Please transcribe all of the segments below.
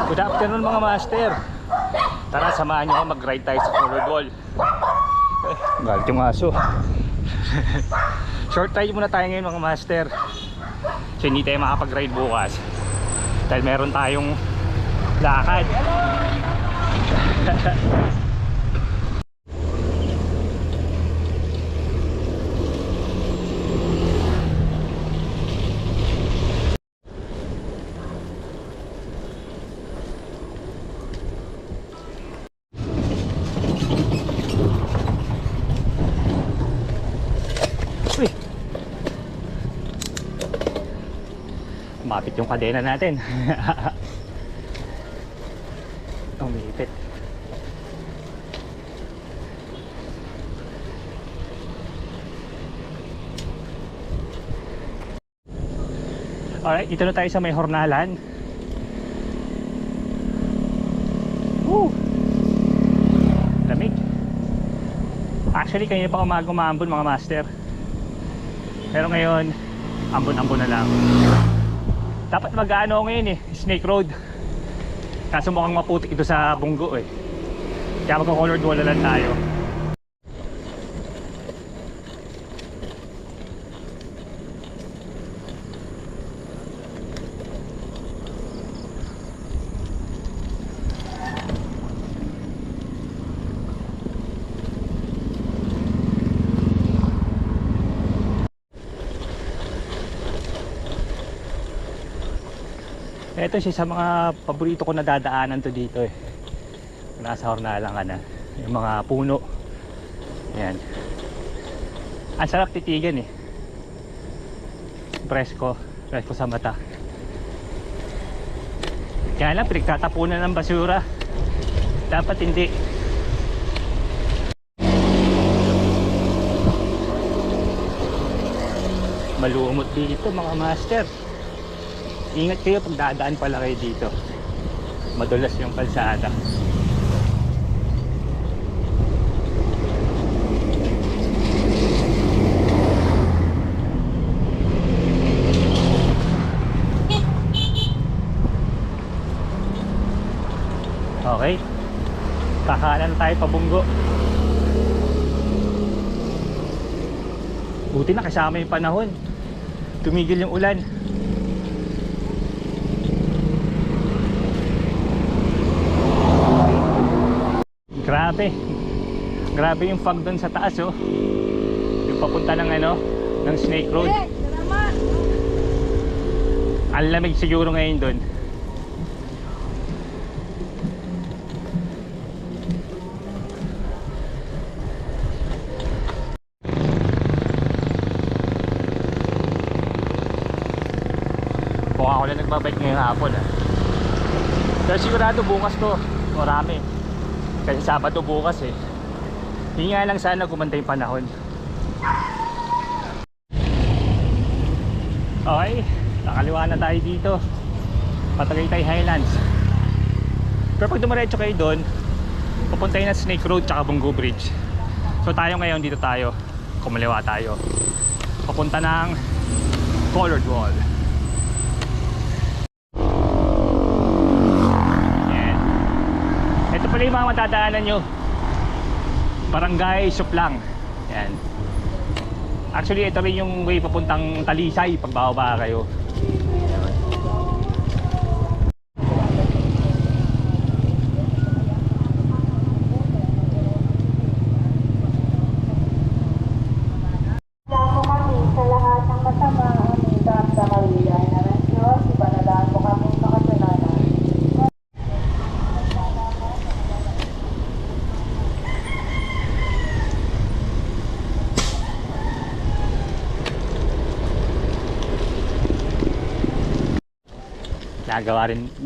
Good afternoon mga master. Tara, samahan nyo ako mag-ride tayo sa colored wall. Galit yung aso. Short ride muna tayo ngayon mga master. So hindi tayo makapag-ride bukas dahil meron tayong lakad. Uy, mapit yung kadena natin. Umipit. Alright, dito na tayo sa may Hornalan. Woo! Lamig. Actually, kanina pa umaga umambon mga master. Pero ngayon, ambon-ambon na lang. Dapat mag-ano ngayon eh, Snake Road. Kaso mukhang maputik ito sa Bunggo eh. Kaya magka-colored wall na lang tayo. Ito siya sa mga paborito ko na dadaanan to dito eh. Nasa Hornalan ka na. Yung mga puno. Ayan. Ang sarap titigan eh. Presko. Presko sa mata. Kaya lang pinagtatapunan ng basura. Dapat hindi. Malumot dito mga master. Ingat kayo pag dadaan pala kayo dito. Madulas yung kalsada. Okay. Kakanan tayo pa Bunggo. Buti na kasama yung panahon. Tumigil yung ulan. Grabe. Grabe yung fog doon sa taas oh. Yung papunta ng ano, ng Snake Road. Ang lamig siguro ngayon doon. Kung ako lang nagbabike ngayong hapon ah. Pero sigurado bukas to marami. Kasi Sabado bukas eh. Hindi nga lang sana gumanda yung panahon. Okay, nakaliwa na tayo dito. Patagaytay Highlands. Pero pag dumiretso kayo doon, pupunta yun na Snake Road tsaka Bunggo Bridge. So tayo ngayon dito tayo, kumaliwa tayo. Papunta ng Colored Wall. Ito pala yung mga matadaanan nyo. Barangay Suplang. Yan. Actually ito rin yung way papuntang Talisay pag bababa kayo.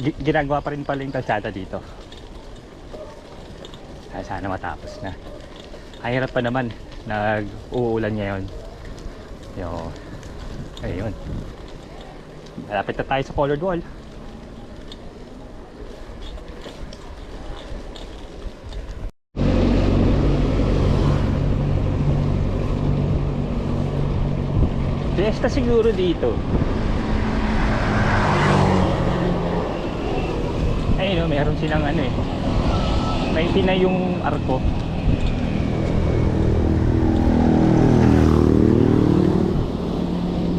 Ginagawa pa rin pala yung kalsada dito. Sana matapos na. Ang hirap pa naman, nag-uulan ngayon. Ayun. Malapit na tayo sa colored wall. Fiesta siguro dito. Ayun, no, meron silang ano eh. May pinay yung arko.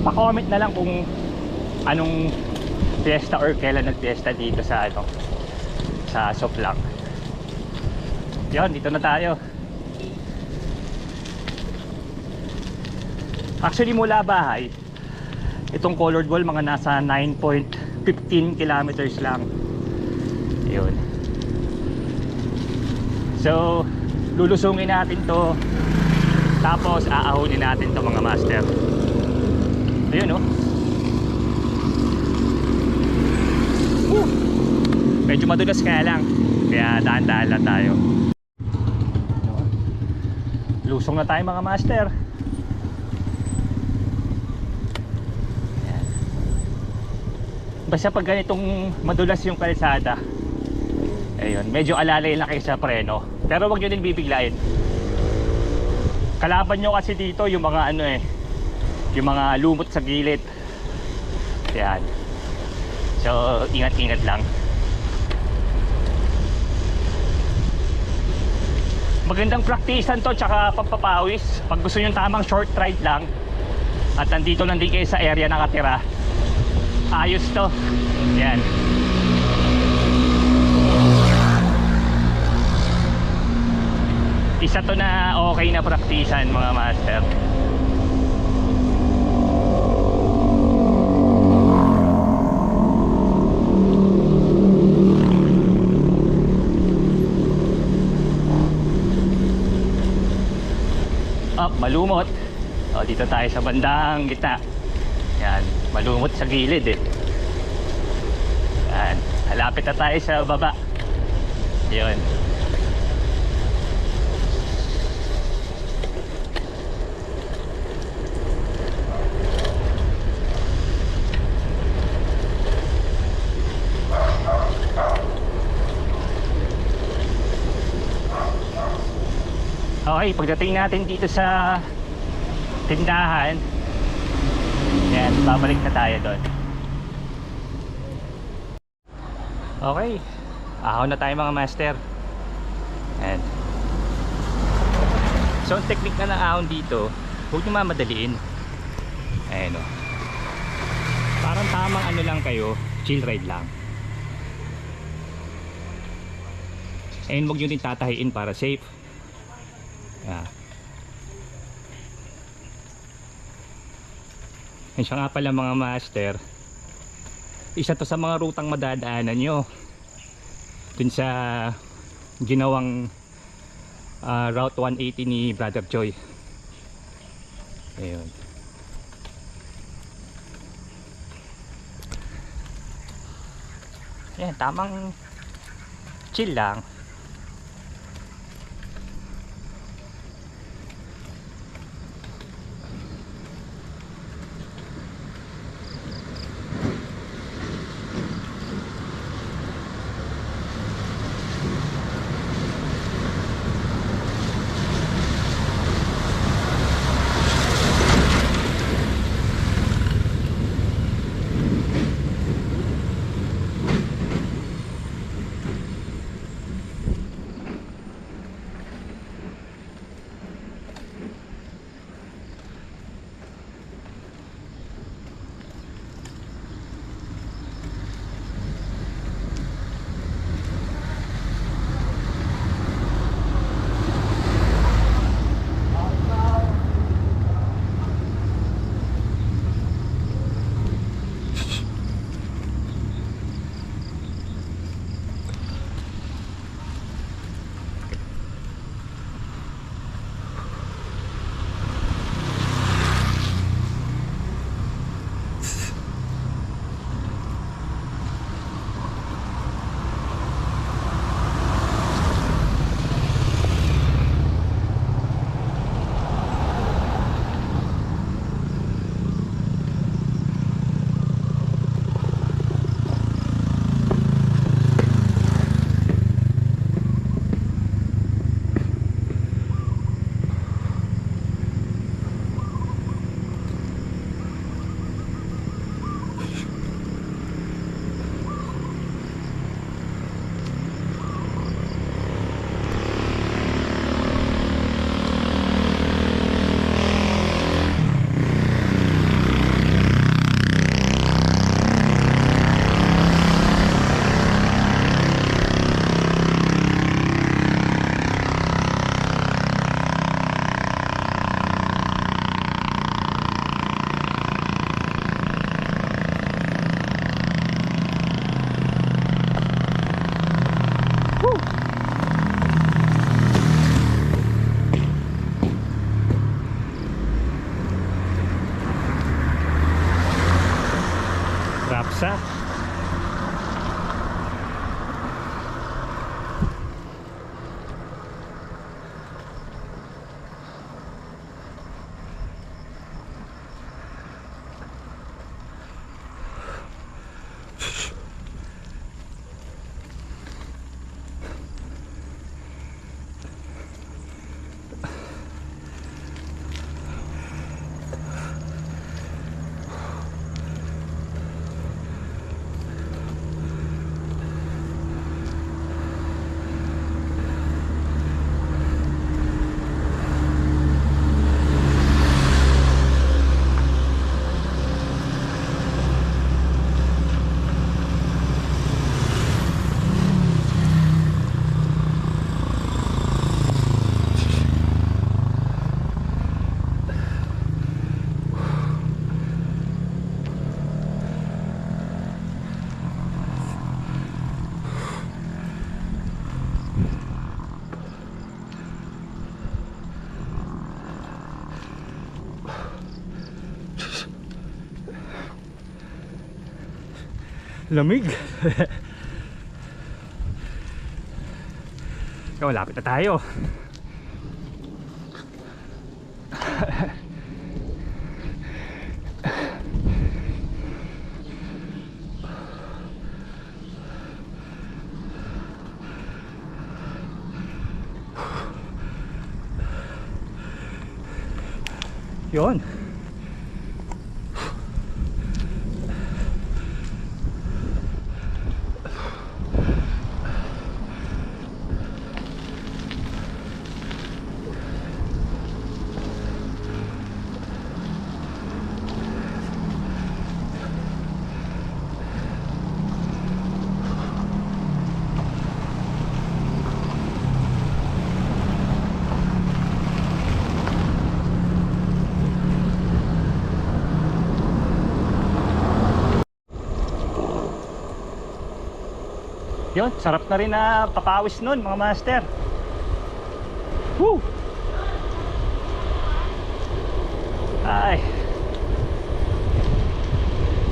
Pa-comment na lang kung anong fiesta or kailan nag-fiesta dito sa ano, sa Soplang. Yon, dito na tayo. Actually mula bahay, itong Colored Wall mga nasa 9.15 kilometers lang. Yun. So lulusungin natin to, tapos aahunin natin to mga master. Ayun oh. Medyo madulas kaya lang, kaya dahan-dahan lang tayo. Lusong na tayo mga master. Ayan. Basta pag ganitong madulas yung kalsada, ayun, medyo alalay lang kayo sa preno, pero wag nyo din bibiglayin. Kalaban nyo kasi dito yung mga ano eh, yung mga lumot sa gilid. Yan. So ingat-ingat lang. Magandang praktisan to, tsaka pampapawis pag gusto nyo tamang short ride lang at nandito lang din kayo sa area nakatira. Ayos to. Yan. Isa to na okay na praktisan mga master. Up, malumot. O, dito tayo sa bandang gitna. Yan, malumot sa gilid eh. Yan, halapit na tayo sa baba. Yun. Okay, pagdating natin dito sa tindahan, yan, babalik na tayo doon. Okay, ahon na tayo mga master. Yan. So ang technique na ng ahon dito, huwag nyo mamadaliin. Ayan o, parang tamang ano lang kayo, chill ride lang. And huwag nyo din tatahiin para safe. Yeah. Yan siya nga pala mga master, isa to sa mga rutang madadaanan nyo dun sa ginawang Route 180 ni Brother Joy. Ayun. Yan, tamang chill lang. Lamig. Ikaw, lapit na tayo. Yun. Yun, sarap na rin na papawis nun mga master. Woo! Ay.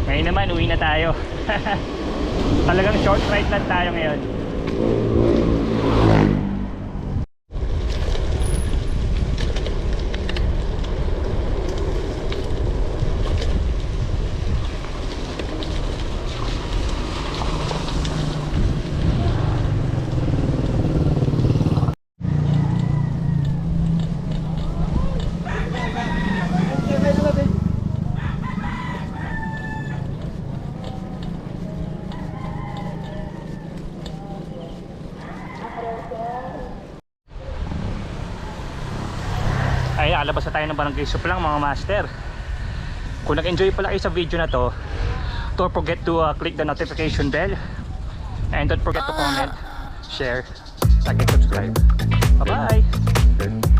Ngayon naman, uwi na tayo. Talagang short ride lang tayo ngayon. Ay, alabas na tayo ng Barangay Suplang mga master. Kung nag-enjoy pala kayo sa video na to, don't forget to click the notification bell and don't forget to comment, share, like and subscribe. Bye bye.